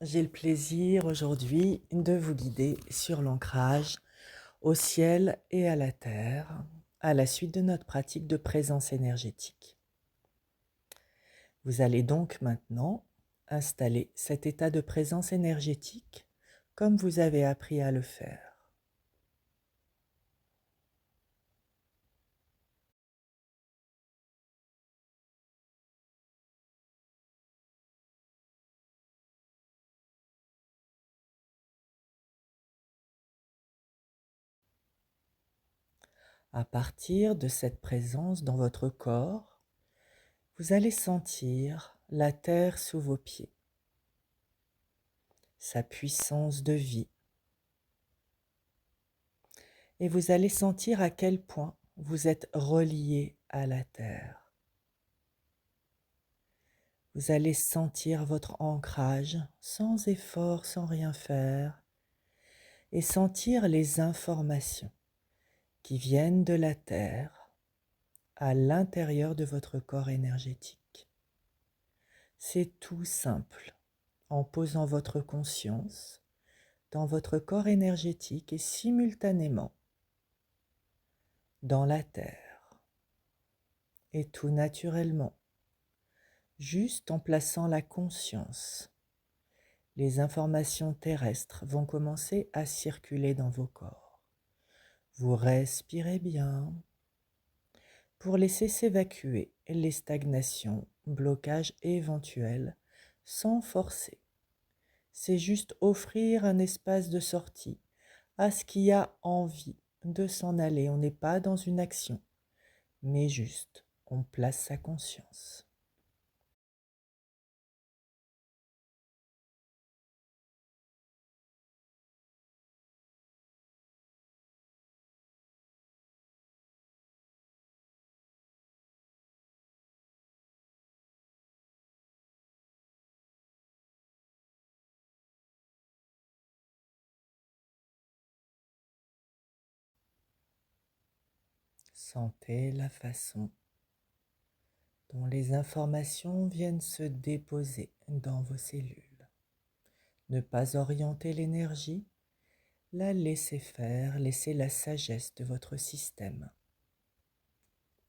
j'ai le plaisir aujourd'hui de vous guider sur l'ancrage au ciel et à la terre à la suite de notre pratique de présence énergétique. Vous allez donc maintenant installer cet état de présence énergétique comme vous avez appris à le faire. À partir de cette présence dans votre corps, vous allez sentir la terre sous vos pieds, sa puissance de vie, et vous allez sentir à quel point vous êtes relié à la terre. Vous allez sentir votre ancrage sans effort, sans rien faire, et sentir les informations qui viennent de la terre à l'intérieur de votre corps énergétique. C'est tout simple, en posant votre conscience dans votre corps énergétique et simultanément dans la terre. Et tout naturellement, juste en plaçant la conscience, les informations terrestres vont commencer à circuler dans vos corps. Vous respirez bien pour laisser s'évacuer les stagnations, blocages éventuels sans forcer. C'est juste offrir un espace de sortie à ce qui a envie de s'en aller. On n'est pas dans une action, mais juste on place sa conscience. Sentez la façon dont les informations viennent se déposer dans vos cellules. Ne pas orienter l'énergie, la laisser faire, laisser la sagesse de votre système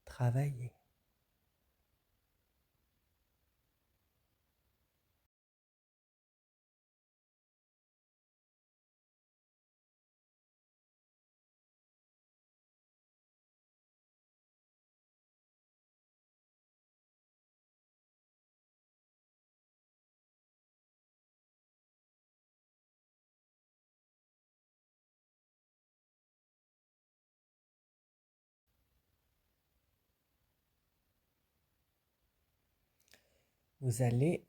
travailler. Vous allez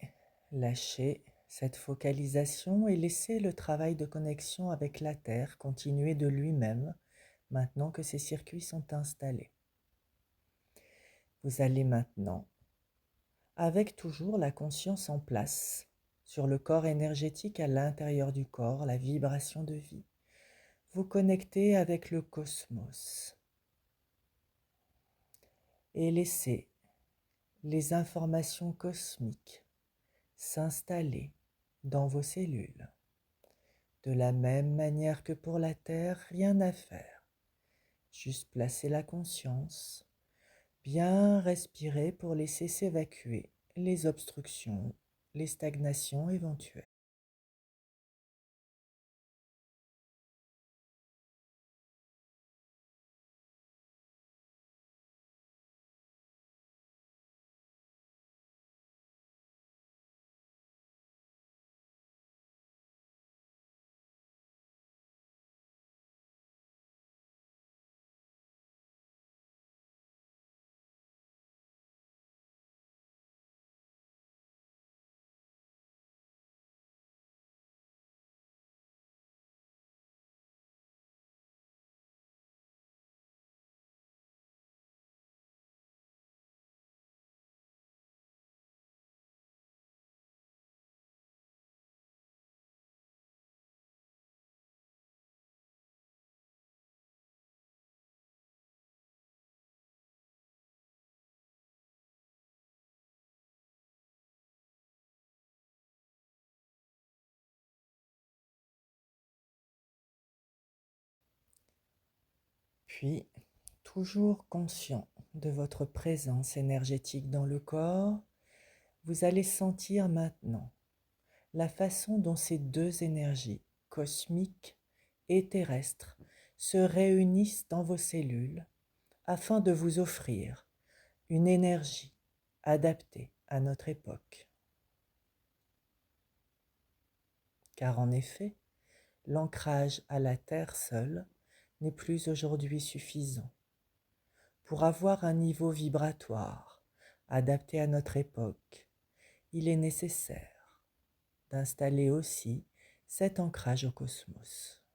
lâcher cette focalisation et laisser le travail de connexion avec la Terre continuer de lui-même maintenant que ces circuits sont installés. Vous allez maintenant, avec toujours la conscience en place, sur le corps énergétique à l'intérieur du corps, la vibration de vie, vous connecter avec le cosmos et laisser les informations cosmiques s'installer dans vos cellules. De la même manière que pour la Terre, rien à faire. Juste placer la conscience, bien respirer pour laisser s'évacuer les obstructions, les stagnations éventuelles. Puis, toujours conscient de votre présence énergétique dans le corps, vous allez sentir maintenant la façon dont ces deux énergies, cosmiques et terrestres, se réunissent dans vos cellules afin de vous offrir une énergie adaptée à notre époque. Car en effet, l'ancrage à la Terre seule n'est plus aujourd'hui suffisant. Pour avoir un niveau vibratoire adapté à notre époque, il est nécessaire d'installer aussi cet ancrage au cosmos.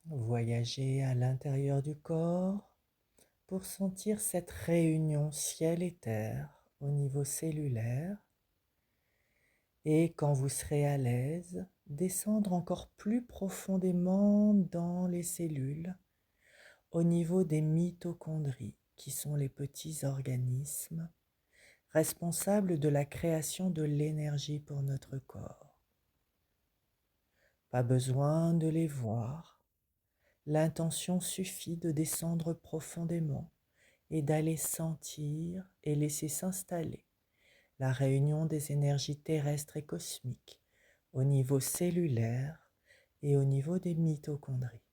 Voyagez à l'intérieur du corps pour sentir cette réunion ciel et terre au niveau cellulaire et quand vous serez à l'aise, descendre encore plus profondément dans les cellules au niveau des mitochondries qui sont les petits organismes responsables de la création de l'énergie pour notre corps. Pas besoin de les voir, l'intention suffit de descendre profondément et d'aller sentir et laisser s'installer la réunion des énergies terrestres et cosmiques au niveau cellulaire et au niveau des mitochondries.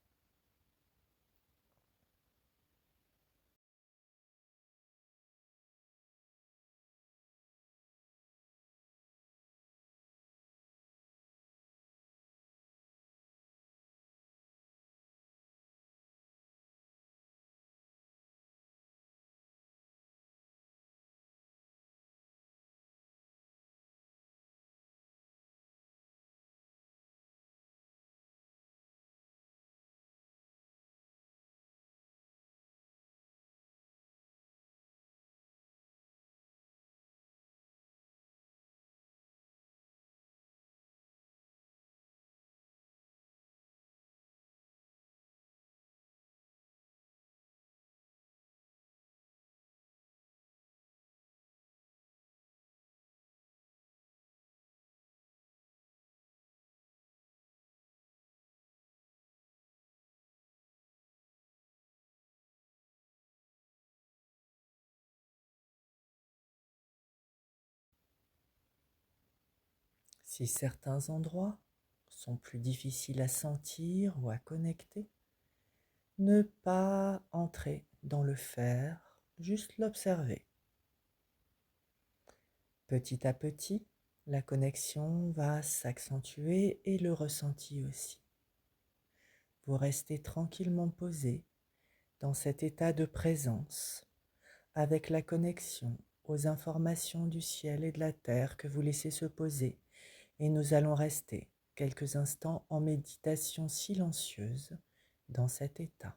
Si certains endroits sont plus difficiles à sentir ou à connecter, ne pas entrer dans le faire, juste l'observer. Petit à petit, la connexion va s'accentuer et le ressenti aussi. Vous restez tranquillement posé dans cet état de présence, avec la connexion aux informations du ciel et de la terre que vous laissez se poser, et nous allons rester quelques instants en méditation silencieuse dans cet état.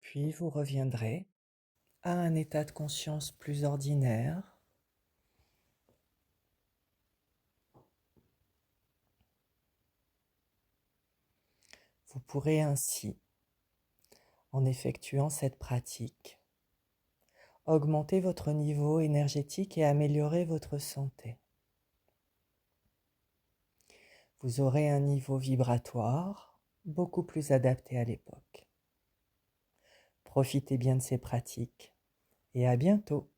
Puis vous reviendrez à un état de conscience plus ordinaire. Vous pourrez ainsi, en effectuant cette pratique, augmenter votre niveau énergétique et améliorer votre santé. Vous aurez un niveau vibratoire beaucoup plus adapté à l'époque. Profitez bien de ces pratiques et à bientôt.